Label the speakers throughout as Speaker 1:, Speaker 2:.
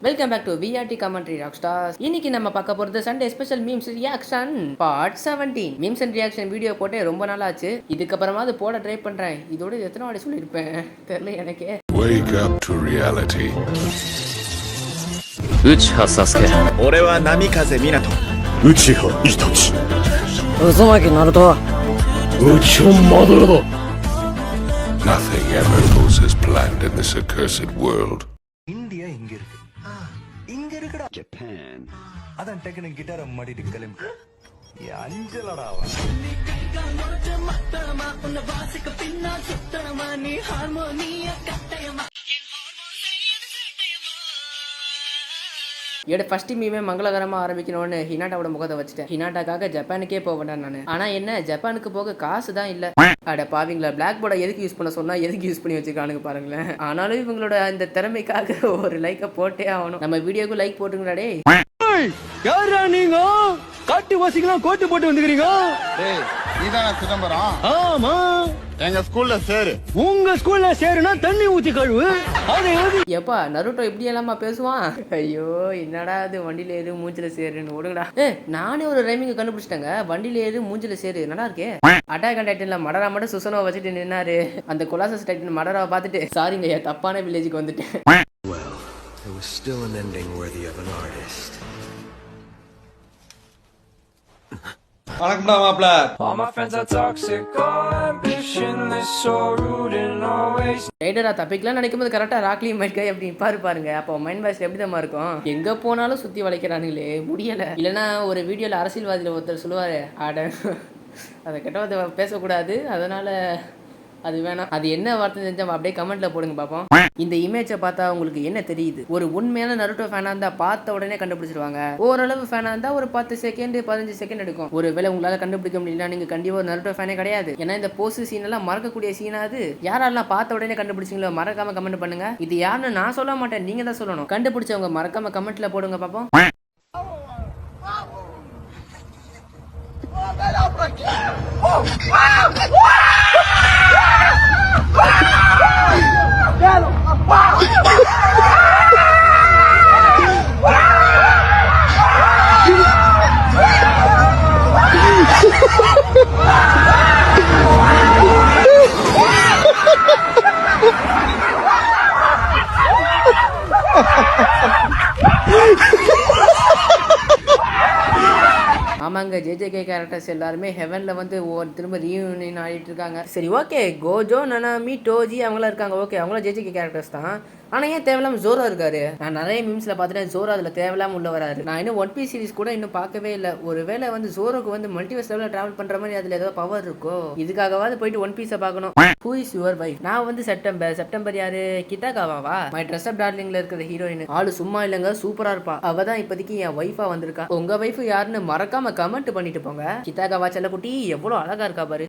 Speaker 1: Welcome back to VRT commentary rock stars. இன்னைக்கு நம்ம பார்க்க போறது Sunday special memes reaction part 17. Memes and reaction video போட்டு ரொம்ப நாள் ஆச்சு. இதுக்கப்புறமா அது போட ட்ரை பண்றேன். இதோட எத்தனை வாட்டி சொல்லியிருப்பேன் தெரியல எனக்கு. Wake up to reality.
Speaker 2: Uchiha Sasuke.
Speaker 3: 俺は波風湊。
Speaker 4: Uchiha Itachi.
Speaker 5: Uzumaki Naruto.
Speaker 4: Uchiha Madara.
Speaker 6: Nothing ever goes as planned in this accursed world.
Speaker 3: India இங்க இருக்கு. இங்க இருக்குடா.
Speaker 4: Japan.
Speaker 3: அதான் டெக்னிக் கிட்டார மாட்டிட்டு கிளம்பு. அஞ்சலடா அவ.
Speaker 1: என்னோட ஃபர்ஸ்ட் மீமே மங்களகரமாக ஆரம்பிக்கணும்னு ஹினாட்டாவோட முகத்தை வச்சுட்டேன். ஹினாட்டாக்காக ஜப்பானுக்கே போவேன் நான். ஆனால் என்ன ஜப்பானுக்கு போக காசு தான் இல்லை. அட பாவீங்களா, பிளாக் போர்டை எதுக்கு யூஸ் பண்ண சொன்னா எதுக்கு யூஸ் பண்ணி வச்சிருக்கானுங்க பாருங்களேன். ஆனாலும் இவங்களோட இந்த திறமைக்காக ஒரு லைக்கை போட்டே ஆகணும். நம்ம வீடியோக்கு லைக் போட்டுங்கடா டே.
Speaker 5: யாரா நீங்க காட்டு வாசிக்கலாம் கோட்டு போட்டு வந்துக்கிறீங்க?
Speaker 7: நீதான சிதம்பரம்?
Speaker 5: ஆமா.
Speaker 7: எங்க ஸ்கூல்ல சேரு.
Speaker 5: உங்க ஸ்கூல்ல சேருனா தண்ணி ஊத்தி கழுவு.
Speaker 1: எப்பா நருட்டோ இப்படி எல்லாமா பேசுவான்? ஐயோ என்னடா அது, வண்டியில ஏறு மூஞ்சில சேருன்னு ஓடுங்கடா. நானே ஒரு ரைமிங் கண்டுபிடிச்சிட்டேங்க. வண்டியில ஏறு மூஞ்சில சேரு நல்லா இருக்கே. அட்டாக் அண்ட் டைட்டன்ல மடரா மட்டும் சுசனோ வச்சுட்டு நின்னாரு. அந்த கொலாசஸ் டைட்டன் மடராவை பார்த்துட்டு சாரிங்க தப்பான வில்லேஜுக்கு வந்துட்டேன்.
Speaker 8: Well, there was still an ending worthy of an artist.
Speaker 3: வணக்கம்டா மாப்ள.
Speaker 9: All my friends are toxic, all ambitionless, so rude and always.
Speaker 1: ரைடரா தப்பிக்கலாம் நினைக்கும் போது கரெக்டா ராக்லி மைட்கை அப்படி பாருங்க. அப்போ மைண்ட் வாய்ஸ் எப்படி தான் இருக்கும். எங்க போனாலும் சுத்தி வளைக்கிறானுங்களே முடியல. இல்லைன்னா ஒரு வீடியோல அரசியல்வாதியில ஒருத்தர் சொல்லுவாரு, அட அதை கெட்ட பேசக்கூடாது, அதனால அது வேணாம். அது என்ன வார்த்தை செஞ்சோம் அப்படியே கமெண்ட்ல போடுங்க பாப்போம். இந்த இமேஜை பார்த்தா உங்களுக்கு என்ன தெரியுது? ஒரு உண்மையான நருட்டோ ஃபேனா இருந்தா பார்த்த உடனே கண்டுபிடிச்சிருவாங்க. ஓரளவு ஃபேனா இருந்தா ஒரு 10 செகண்ட் 15 செகண்ட் எடுக்கும். ஒருவேளை உங்களால கண்டுபிடிக்க முடியல, நீங்க கண்டிப்பா ஒரு நருட்டோ ஃபேனே கிடையாது. ஏன்னா இந்த போஸ்ட் சீன் எல்லாம் மறக்கக்கூடிய சீனா. அது யாரெல்லாம் பார்த்த உடனே கண்டுபிடிச்சிங்களோ மறக்காம கமெண்ட் பண்ணுங்க. இது யாருன்னு நான் சொல்ல மாட்டேன், நீங்க தான் சொல்லணும். கண்டுபிடிச்சவங்க மறக்காம கமெண்ட்ல போடுங்க பாப்போம். ஆமாங்க, ஜேஜேகே கேரக்டர்ஸ் எல்லாருமே ஹெவன்ல வந்து திரும்ப ரீயூனியன் ஆகிட்டு இருக்காங்க. சரி ஓகே, கோஜோ நனாமி டோஜி அவங்களாம் இருக்காங்க. ஓகே, அவங்களாம் ஜேஜேகே கேரக்டர்ஸ் தான். ஆனால் ஏன் தேவையில்லாம ஜோரா இருக்காரு? நான் நிறைய மீம்ஸில் பார்த்துட்டேன் ஜோரா அதில் தேவையில்லாம உள்ள வராரு. நான் இன்னும் ஒன் பீஸ் சீரிஸ் கூட இன்னும் பார்க்கவே இல்லை. ஒருவேளை வந்து ஜோரோக்கு வந்து மல்டிவர்ஸ் லெவலில் ட்ராவல் பண்ணுற மாதிரி அதில் ஏதோ பவர் இருக்கோ? இதுக்காகவாது போயிட்டு ஒன் பீஸை பார்க்கணும். Who is your wife? நான் வந்து செப்டம்பர் யாரு? கிட்டாகாவா? மை ட்ரெஸ் அப் டார்லிங்ல இருக்கிற ஹீரோயின். ஆளு சும்மா இல்லைங்க, சூப்பரா இருப்பா. அவ தான் இப்போதைக்கு என் ஒய்ஃபா வந்திருக்கா. உங்க ஒய்ஃப் யாருன்னு மறக்காம கமெண்ட் பண்ணிட்டு போங்க. கிட்டாகாவா செல்லக்குட்டி எவ்வளோ அழகா இருக்கா பாரு.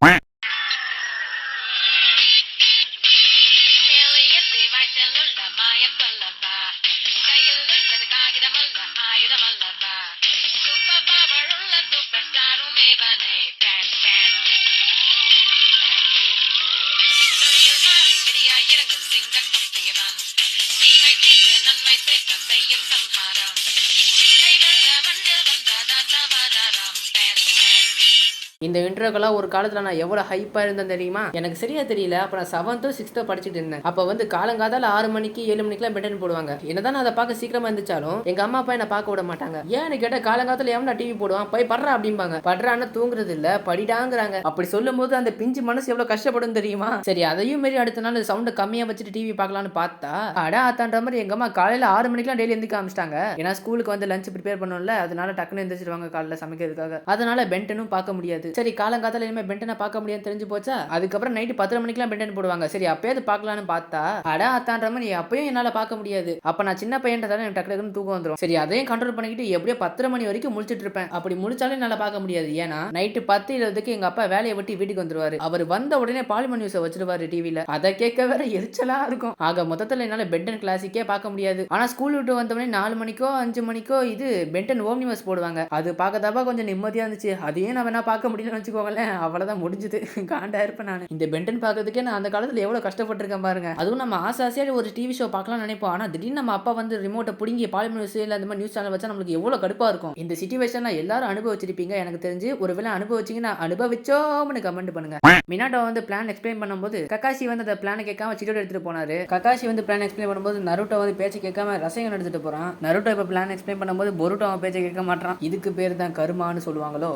Speaker 1: இந்த இன்ட்ரோக்கெல்லாம் ஒரு காலத்தில் நான் எவ்வளோ ஹைப்பாக இருந்தேன் தெரியுமா? எனக்கு சரியா தெரியல. அப்போ நான் 7th 6th படிச்சுட்டு இருந்தேன். அப்போ வந்து காலங்காதால 6 மணிக்கு 7 மணிக்கெல்லாம் பெட்டன் போடுவாங்க. என்னதான் நான் அதை பார்க்க சீக்கிரமா இருந்துச்சாலும் எங்க அம்மா அப்பா என்ன பார்க்க விட மாட்டாங்க. ஏன்னு கேட்டால் காலங்காலத்தில் எவனா டிவி போடுவான், போய் படுறா அப்படிம்பாங்க. படுறான்னு தூங்குறது இல்லை, படிடாங்கிறாங்க. அப்படி சொல்லும் போது அந்த பிஞ்சு மனசு எவ்வளோ கஷ்டப்படும் தெரியுமா? சரி அதையும் மாரி அடுத்த நாள் சவுண்டை கம்மியாக வச்சுட்டு டிவி பார்க்கலான்னு பார்த்தா அடா ஆத்தான்ற மாதிரி எங்க அம்மா காலையில் 6 மணிக்கெல்லாம் டெய்லி எந்திரிக்க ஆரம்பிச்சிட்டாங்க. ஏன்னா ஸ்கூலுக்கு வந்து லஞ்ச் ப்ரிப்பேர் பண்ணணும்ல, அதனால டக்குன்னு எந்திரிச்சிருவாங்க காலையில் சமைக்கிறதுக்காக. அதனால பென்டனும் பார்க்க முடியாது. சரி காலங்காத்தால இனிமே பென்டனை பார்க்க முடியாது தெரிஞ்சு போச்சா? அதுக்கப்புறம் நைட்டு 10 மணிக்கெல்லாம் பென்டன் போடுவாங்க. சரி அப்பயாவது பார்க்கலான்னு பார்த்தா அடா அத்தான்ற மாதிரி அப்பயும் என்னால பார்க்க முடியாது. அப்ப நான் சின்ன பையன்றதால எனக்கு டக்கு டக்குன்னு தூக்கம் வந்துடும். சரி அதையும் கண்ட்ரோல் பண்ணிக்கிட்டு எப்படியோ 10 மணி வரைக்கும் முழிச்சிட்டு இருப்பேன். அப்படி முழிச்சாலும் என்னால பார்க்க முடியாது. ஏன்னா நைட்டு 10:20க்கு எங்க அப்பா வேலையை விட்டு வீட்டுக்கு வந்துருவாரு. அவர் வந்த உடனே பாலிமர் நியூஸை வச்சிருவாரு டிவில. அதை கேட்க வேற எரிச்சலா இருக்கும். ஆக மொத்தத்துல என்னால பென்டன் கிளாசிக்கே பார்க்க முடியாது. ஆனா ஸ்கூல் விட்டு வந்தவொடனே 4 மணிக்கோ 5 மணிக்கோ இது பென்டன் ஹோம் நியூஸ் போடுவாங்க. அது பார்க்கறப்ப கொஞ்சம் நிம்மதியா இருந்துச்சு. அதையும் நான் வேணா பார்க்க முடியாது. முடியலன்னு வச்சுக்கோங்களேன், அவ்வளவுதான் முடிஞ்சது. காண்டா இருப்பேன் நான். இந்த பென்டன் பாக்குறதுக்கே நான் அந்த காலத்துல எவ்வளவு கஷ்டப்பட்டிருக்கேன் பாருங்க. அதுவும் நம்ம ஆசையா ஒரு டிவி ஷோ பார்க்கலாம் நினைப்போம். ஆனா திடீர்னு நம்ம அப்பா வந்து ரிமோட்டை புடுங்கி பாலிமர் நியூஸ் இல்ல அந்த மாதிரி நியூஸ் சேனல் வச்சா நம்மளுக்கு எவ்வளவு கடுப்பா இருக்கும். இந்த சிச்சுவேஷன் எல்லாரும் அனுபவிச்சிருப்பீங்க எனக்கு தெரிஞ்சு. ஒருவேளை அனுபவிச்சீங்கன்னா அனுபவிச்சோம்னு கமெண்ட் பண்ணுங்க. மினாட்டோ வந்து பிளான் எக்ஸ்பிளைன் பண்ணும்போது கக்காஷி வந்து அந்த பிளானை கேட்காம சிட்டோட எடுத்துட்டு போனாரு. கக்காஷி வந்து பிளான் எக்ஸ்பிளைன் பண்ணும்போது நருட்டோ வந்து பேச்சு கேட்காம ரசங்கன் எடுத்துட்டு போறான். நருட்டோ இப்ப பிளான் எக்ஸ்பிளைன் பண்ணும்போது பொருட்டோ அவன் பேச்சை கேட்க மாட்டான். இதுக்கு பேர் தான் கருமான்னு சொல்லுவாங்களோ.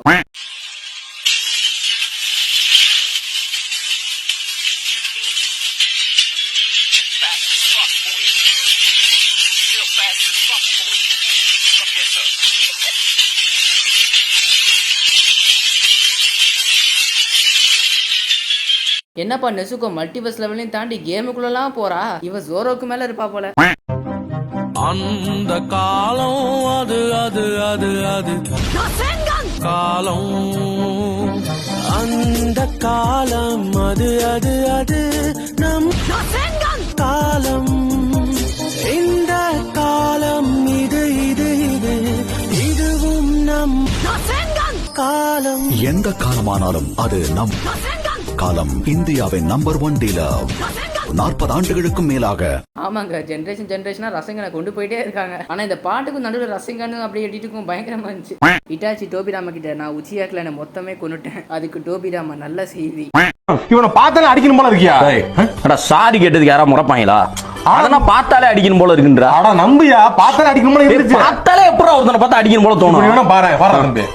Speaker 1: என்னப்பா நெசுக்கோ மல்டிவர்ஸ் லெவலையும் தாண்டி கேமுக்குள்ளலாம் போறா. இவ ஜோரோக்கு மேல இருப்பா போல.
Speaker 5: அந்த காலம் அது அது அது அது காலம், அந்த காலம் அது அது அது நம் காலம், இந்த காலம் இது இது இது இதுவும் நம் காலம்.
Speaker 4: எந்த காலமானாலும் அது நம் காலம். இந்தியாவின் நம்பர் 1 டீலர் 40 ஆண்டுகளுக்கும் மேலாக.
Speaker 1: ஆமாங்க, ஜென்ரேஷனா ரசங்கனை கொண்டு போயிட்டே இருக்காங்க. ஆனா இந்த பாட்டுக்கும் நடுவில் ரசங்கன்னு அப்படியே எடிட்டுக்கும் பயங்கரமா இருந்துச்சு. இட்டாச்சி டோபிராம கிட்ட நான் உச்சியாக்கல என்ன மொத்தமே கொண்டுட்டேன். அதுக்கு டோபிராம நல்ல செய்தி.
Speaker 5: இவனை பார்த்தாலே அடிக்கணும் போல இருக்கியா?
Speaker 2: சாரி கேட்டதுக்கு யாரா முறைப்பாங்களா? அதெல்லாம் பார்த்தாலே அடிக்கணும் போல இருக்குன்றா.
Speaker 5: ஆனா நம்பியா பார்த்தாலே அடிக்கணும் போல இருந்துச்சு.
Speaker 2: பார்த்தாலே எப்பறம் ஒருத்தனை பார்த்தா அடிக்கணும் போல தோணும்.
Speaker 5: பாரு நம்பி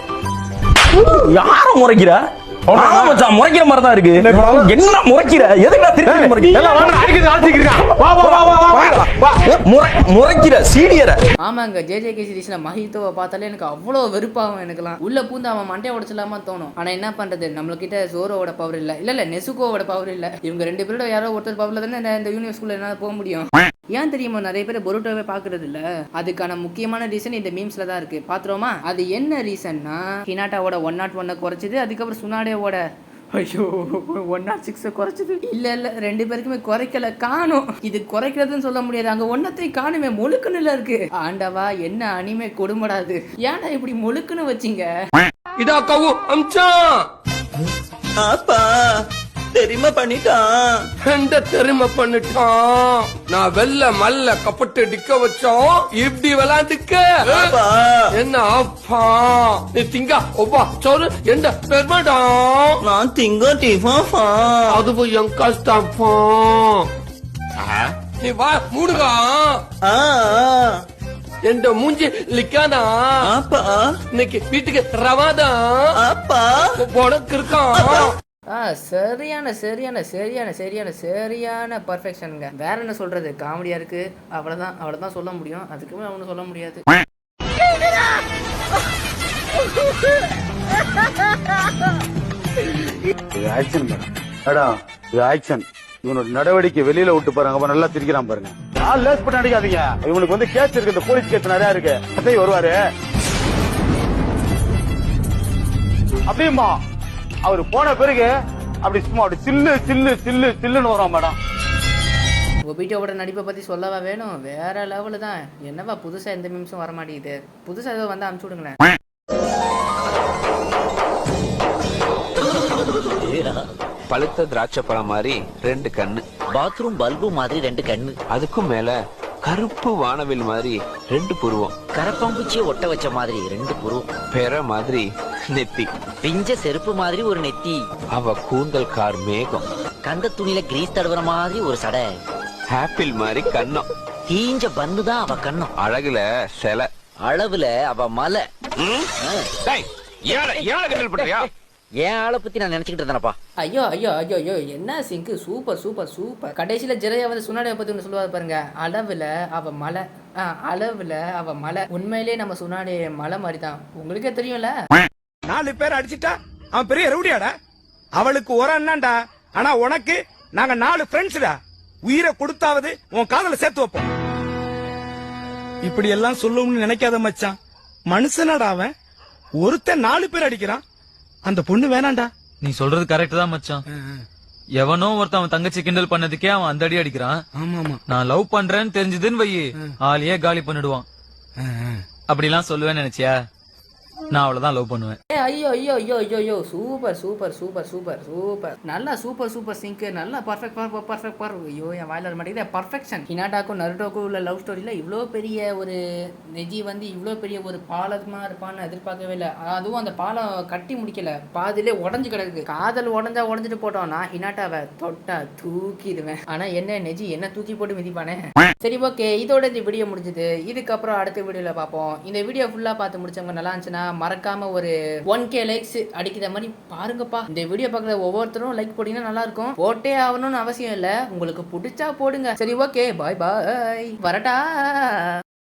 Speaker 2: யாரும் முறைக்கிறா? முறைக்கிற மாதிரி தான் இருக்கு. என்ன முறைக்கிற? எதுக்கு முறைக்கிற சீனியரை?
Speaker 1: ஆமாங்க, ஜேஜேகே சீரிஸ்ல மஹிதோவை பார்த்தாலே எனக்கு அவ்வளவு வெறுப்பாகும். எனக்குலாம் உள்ள பூந்து அவன் மண்டையை உடைச்சலாமா தோணும். ஆனா என்ன பண்றது, நம்மளுக்கிட்ட ஜோரோவோட பவர் இல்ல நெசுகோவோட பவர் இல்ல. இவங்க 2 பேரோட யாரோ ஒருத்தர் பவர்ல தானே இந்த யூனிவர்ஸ்குள்ள என்ன போக முடியும். ஏன் தெரியுமா நிறைய பேர் பொருட்டோவே பாக்குறது இல்ல? அதுக்கான முக்கியமான ரீசன் இந்த மீம்ஸ்ல தான் இருக்கு. பாத்துறோமா? அது என்ன ரீசன்னா, ஹினாட்டாவோட 101 குறைச்சது, அதுக்கப்புறம் சுனாடேவோட ஐயோ 106 குறைச்சது. இல்ல 2 பேருக்குமே குறைக்கல, காணும். இது குறைக்கிறதுன்னு சொல்ல முடியாது. அங்க ஒன்னத்தை காணுமே, முழுக்குன்னு இருக்கு. ஆண்டவா, என்ன அனிமே கொடுமடாது. ஏன்டா இப்படி முழுக்குன்னு வச்சீங்க?
Speaker 5: இதா கவு அம்சா
Speaker 2: அப்பா தெரியுமா பண்ணிட்டான்.
Speaker 5: தெரியுமா பண்ணிட்டான். நான் வெள்ள மல்ல கப்பட்டு டிக்க வச்சோம். இப்படி விளையாண்டுக்க என்ன அப்பா நீ திங்க ஒப்பா சொல்லு என்ன பெருமாடா.
Speaker 2: நான் திங்க டிஃபா
Speaker 5: அது போய் என் கஷ்டம். நீ வா மூடுகா. என் மூஞ்சி லிக்கானா.
Speaker 2: அப்பா
Speaker 5: இன்னைக்கு வீட்டுக்கு ரவாதா.
Speaker 2: அப்பா
Speaker 5: உனக்கு இருக்கான்.
Speaker 1: சரியான பர்ஃபெக்ஷனுங்க. வேற என்ன சொல்றது, காமெடியா இருக்கு. அவ்வளவுதான் சொல்ல முடியும். அதுக்குமே அவனு சொல்ல முடியாது.
Speaker 7: இவனோட நடவடிக்கை வெளியில விட்டு பாருங்க, நல்லா திரிக்கிறான் பாருங்க. நாலு லேஸ் பண்ண அடிக்காதீங்க. இவனுக்கு வந்து கேஸ் இருக்கு, இந்த போலீஸ் கேஸ் நிறைய இருக்கு. வருவாரு அப்படியுமா அவரு போன பிறகு அப்படி சும்மா அப்படி சில்லுன்னு வரும் மேடம்.
Speaker 1: ஒபிட்டோட நடிப்பை பத்தி சொல்லவா வேணும்? வேற லெவலு தான். என்னவா புதுசா எந்த மீம்ஸும் வர மாட்டேங்குது. புதுசா ஏதோ வந்து அனுப்பிச்சு விடுங்களேன்.
Speaker 10: பழுத்த திராட்சை பழம் மாதிரி 2 கண்ணு,
Speaker 2: பாத்ரூம் பல்பு மாதிரி 2 கண்ணு,
Speaker 10: அதுக்கும் மேல கருப்பு வானவில் மாதிரி 2 புருவம்,
Speaker 2: கரப்பாம்பூச்சியை ஒட்ட வச்ச மாதிரி 2 புருவம்,
Speaker 10: பெற மாதிரி நெத்தி,
Speaker 2: பிஞ்ச செருப்பு மாதிரி ஒரு நெத்தி,
Speaker 10: அவ கூந்தல் கார் மேகம்,
Speaker 2: கந்த துணியில கிரீஸ் தடவுற மாதிரி ஒரு சடை,
Speaker 10: ஆப்பிள் மாதிரி கண்ணம்,
Speaker 2: தீஞ்ச பந்து தான் அவ கண்ணம்,
Speaker 10: அழகுல சில,
Speaker 2: அளவுல அவ மலை. ஏன் ஆளை பத்தி நான் நினைச்சுக்கிட்டு இருந்தேனப்பா.
Speaker 1: ஐயோ என்ன சிங்கு, சூப்பர். கடைசியில ஜெரையா வந்து சுனாடைய பத்தி ஒன்று சொல்லுவாரு பாருங்க. அளவுல அவ மலை. உண்மையிலேயே நம்ம சுனாடைய மலை மாதிரி தான். உங்களுக்கே தெரியும்ல.
Speaker 5: 4 பேர் அடிச்சுட்டா அவன் பெரிய ரவுடியாடா. அவளுக்கு ஒரு அண்ணாண்டா, ஆனா உனக்கு நாங்க 4 ஃப்ரெண்ட்ஸ்டா. உயிரை கொடுத்தாவது உன் காதல சேர்த்து வைப்போம். இப்படி எல்லாம் சொல்லணும்னு நினைக்காத மச்சான். மனுஷனாடா அவன். ஒருத்தன் 4 பேர் அடிக்கிறான். அந்த பொண்ணு வேணாண்டா.
Speaker 11: நீ சொல்றது கரெக்ட் தான் மச்சான். எவனோ ஒருத்தன் அவன் தங்கச்சி கிண்டல் பண்ணதுக்கே அவன் அந்த அடி அடிக்கிறான்.
Speaker 5: ஆமா
Speaker 11: நான் லவ் பண்றேன்னு தெரிஞ்சதுன்னு வை, ஆளையே காலி பண்ணிடுவான். அப்படிலாம் சொல்லுவேன்னு நினைச்சியா? நான் அவ்வளவுதான் லவ் பண்ணுவேன்.
Speaker 1: ஐயோ ஐயோ ஐயோ ஐயோ ஐயோ super super super super super நல்லா சூப்பர் சூப்பர் சிங்க் நல்லா பர்ஃபெக்ட் ஐயோ என் வாயில வர மாட்டேங்குது பர்ஃபெக்ஷன். ஹினாட்டாக்கும் நருட்டோக்கும் உள்ள லவ் ஸ்டோரியில இவ்வளோ பெரிய ஒரு நெஜி வந்து இவ்வளோ பெரிய ஒரு பாலமா இருப்பான்னு எதிர்பார்க்கவே இல்லை. அதுவும் அந்த பாலம் கட்டி முடிக்கல, பாதியிலே உடஞ்சு கிடக்கு. காதல் உடஞ்சிட்டு போட்டோம், நான் ஹினாட்டாவை தொட்டா தூக்கிடுவேன். ஆனா என்ன நெஜி என்ன தூக்கி போட்டு மிதிப்பானே. சரி ஓகே, இதோட இந்த வீடியோ முடிஞ்சது. இதுக்கப்புறம் அடுத்த வீடியோல பார்ப்போம். இந்த வீடியோ ஃபுல்லா பார்த்து முடிச்சவங்க நல்லா இருந்துச்சுன்னா மறக்காம ஒரு 1K லைக்ஸ் அடிக்கிற மாதிரி பாருங்கப்பா. இந்த வீடியோ பார்க்குற ஒவ்வொருத்தரும் லைக் போட்டீங்கன்னா நல்லா இருக்கும். போட்டே ஆகணும்னு அவசியம் இல்லை, உங்களுக்கு பிடிச்சா போடுங்க. சரி ஓகே, பாய் பாய், வரட்டா.